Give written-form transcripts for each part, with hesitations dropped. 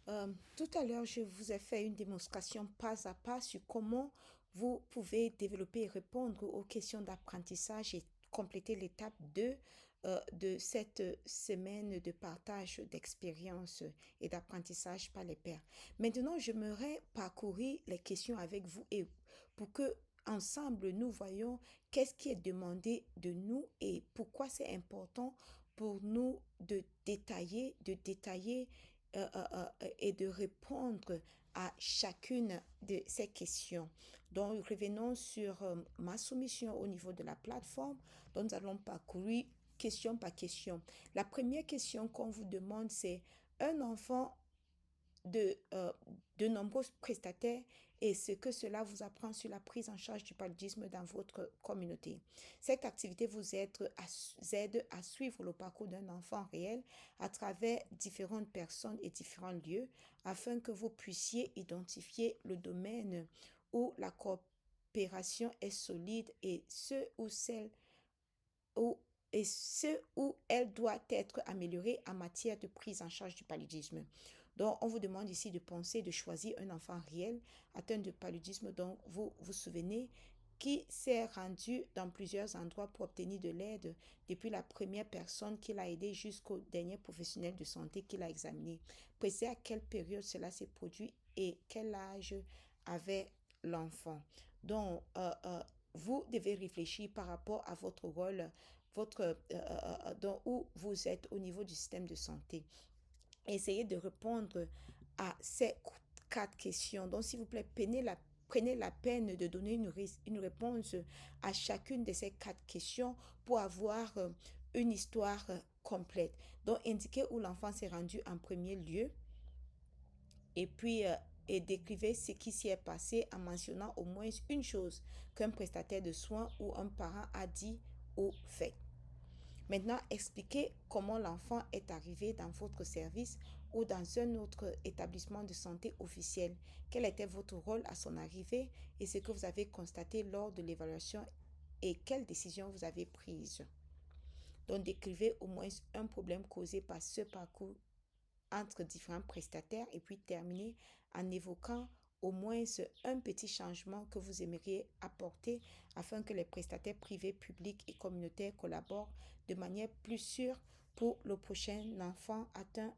Tout à l'heure, je vous ai fait une démonstration pas à pas sur comment vous pouvez développer et répondre aux questions d'apprentissage et compléter l'étape 2 de cette semaine de partage d'expériences et d'apprentissage par les pairs. Maintenant, j'aimerais parcourir les questions avec vous et pour que ensemble nous voyons qu'est-ce qui est demandé de nous et pourquoi c'est important pour nous de détailler et de répondre à chacune de ces questions. Donc, revenons sur ma soumission au niveau de la plateforme, dont nous allons parcourir question par question. La première question qu'on vous demande, c'est un enfant de, euh, de nombreux prestataires et ce que cela vous apprend sur la prise en charge du paludisme dans votre communauté. Cette activité vous aide à suivre le parcours d'un enfant réel à travers différentes personnes et différents lieux afin que vous puissiez identifier le domaine où la coopération est solide et où, ce où elle doit être améliorée en matière de prise en charge du paludisme. Donc, on vous demande ici de penser, de choisir un enfant réel atteint de paludisme dont vous vous souvenez qui s'est rendu dans plusieurs endroits pour obtenir de l'aide, depuis la première personne qui l'a aidé jusqu'au dernier professionnel de santé qui l'a examiné. Précisez à quelle période cela s'est produit et quel âge avait l'enfant. Donc, vous devez réfléchir par rapport à votre rôle, dans où vous êtes au niveau du système de santé. Essayez de répondre à ces quatre questions. Donc, s'il vous plaît, prenez la peine de donner une réponse à chacune de ces quatre questions pour avoir une histoire complète. Donc, indiquez où l'enfant s'est rendu en premier lieu et puis et décrivez ce qui s'y est passé en mentionnant au moins une chose qu'un prestataire de soins ou un parent a dit ou fait. Maintenant, expliquez comment l'enfant est arrivé dans votre service ou dans un autre établissement de santé officiel. Quel était votre rôle à son arrivée et ce que vous avez constaté lors de l'évaluation et quelles décisions vous avez prises. Donc, décrivez au moins un problème causé par ce parcours entre différents prestataires et puis terminez en évoquant au moins un petit changement que vous aimeriez apporter afin que les prestataires privés, publics et communautaires collaborent de manière plus sûre pour le prochain enfant atteint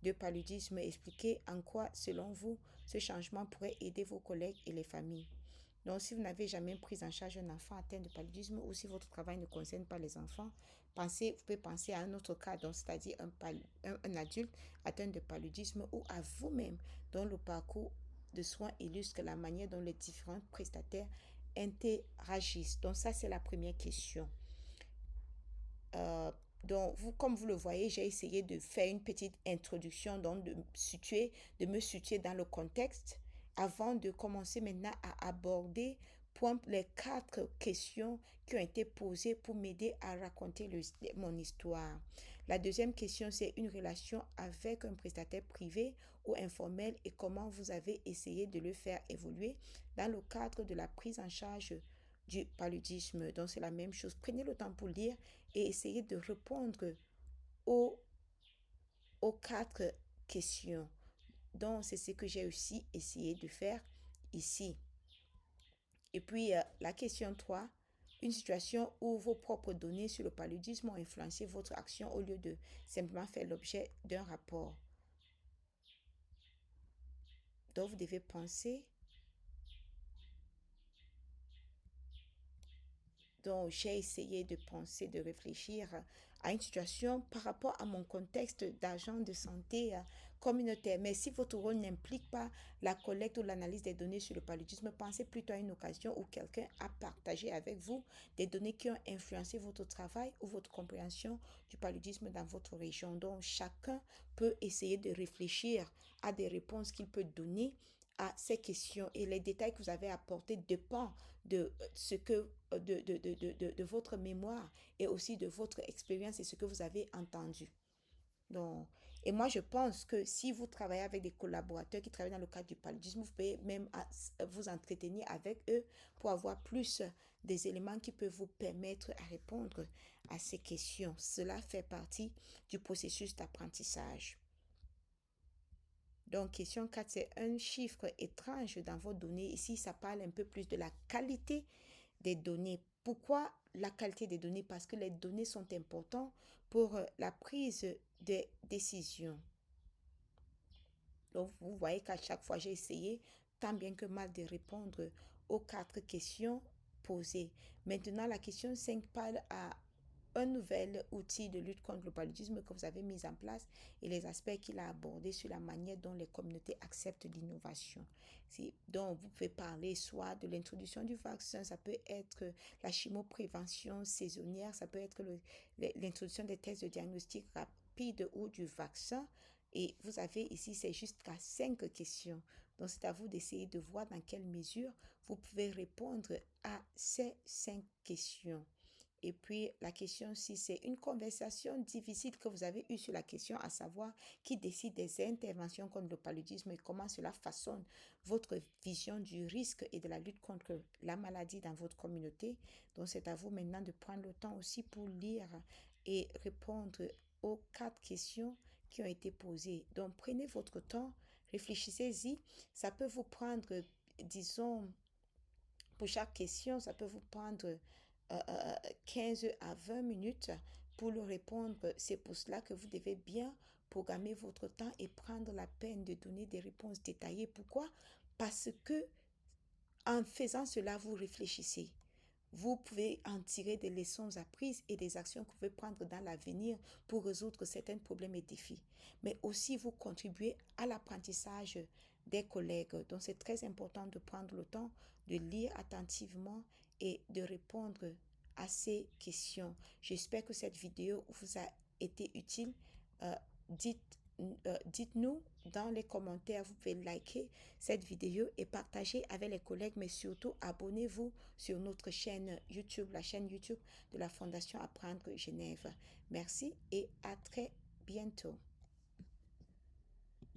de paludisme. Expliquez en quoi, selon vous, ce changement pourrait aider vos collègues et les familles. Donc, si vous n'avez jamais pris en charge un enfant atteint de paludisme ou si votre travail ne concerne pas les enfants, vous pouvez penser à un autre cas, c'est-à-dire un adulte atteint de paludisme ou à vous-même, dont le parcours de soins illustre la manière dont les différents prestataires interagissent. Donc, ça, c'est la première question. Euh, donc, comme vous le voyez, j'ai essayé de faire une petite introduction, donc de me situer dans le contexte avant de commencer maintenant à aborder les quatre questions qui ont été posées pour m'aider à raconter mon histoire. La deuxième question, c'est une relation avec un prestataire privé ou informel et comment vous avez essayé de le faire évoluer dans le cadre de la prise en charge du paludisme. Donc, c'est la même chose. Prenez le temps pour lire et essayez de répondre aux, aux quatre questions. Donc, c'est ce que j'ai aussi essayé de faire ici. Et puis, la question 3, une situation où vos propres données sur le paludisme ont influencé votre action au lieu de simplement faire l'objet d'un rapport. Donc, vous devez penser. Donc, j'ai essayé de penser, de réfléchir à une situation par rapport à mon contexte d'agent de santé communautaire. Mais si votre rôle n'implique pas la collecte ou l'analyse des données sur le paludisme, pensez plutôt à une occasion où quelqu'un a partagé avec vous des données qui ont influencé votre travail ou votre compréhension du paludisme dans votre région. Donc, chacun peut essayer de réfléchir à des réponses qu'il peut donner à ces questions et les détails que vous avez apportés dépendent de ce que de votre mémoire et aussi de votre expérience et ce que vous avez entendu. Donc, et moi, je pense que si vous travaillez avec des collaborateurs qui travaillent dans le cadre du paludisme, vous pouvez même vous entretenir avec eux pour avoir plus des éléments qui peuvent vous permettre à répondre à ces questions. Cela fait partie du processus d'apprentissage. Donc, question 4, c'est un chiffre étrange dans vos données. Ici, ça parle un peu plus de la qualité des données. Pourquoi la qualité des données? Parce que les données sont importantes pour la prise de décision. Donc, vous voyez qu'à chaque fois, j'ai essayé tant bien que mal de répondre aux 4 questions posées. Maintenant, la question 5 parle à un nouvel outil de lutte contre le paludisme que vous avez mis en place et les aspects qu'il a abordés sur la manière dont les communautés acceptent l'innovation. Donc, vous pouvez parler soit de l'introduction du vaccin, ça peut être la chimoprévention saisonnière, ça peut être l'introduction des tests de diagnostic rapide ou du vaccin. Et vous avez ici, c'est jusqu'à 5 questions. Donc, c'est à vous d'essayer de voir dans quelle mesure vous pouvez répondre à ces 5 questions. Et puis, la question 6, c'est une conversation difficile que vous avez eue sur la question, à savoir qui décide des interventions contre le paludisme et comment cela façonne votre vision du risque et de la lutte contre la maladie dans votre communauté. Donc, c'est à vous maintenant de prendre le temps aussi pour lire et répondre aux 4 questions qui ont été posées. Donc, prenez votre temps, réfléchissez-y. Ça peut vous prendre, disons, pour chaque question, ça peut vous prendre 15 à 20 minutes pour le répondre. C'est pour cela que vous devez bien programmer votre temps et prendre la peine de donner des réponses détaillées. Pourquoi? Parce que en faisant cela, vous réfléchissez. Vous pouvez en tirer des leçons apprises et des actions que vous pouvez prendre dans l'avenir pour résoudre certains problèmes et défis. Mais aussi, vous contribuez à l'apprentissage des collègues. Donc, c'est très important de prendre le temps de lire attentivement et de répondre à ces questions. J'espère que cette vidéo vous a été utile. Euh, dites, dites-nous dans les commentaires, vous pouvez liker cette vidéo et partager avec les collègues, mais surtout abonnez-vous sur notre chaîne YouTube, la chaîne YouTube de la Fondation Apprendre Genève. Merci et à très bientôt.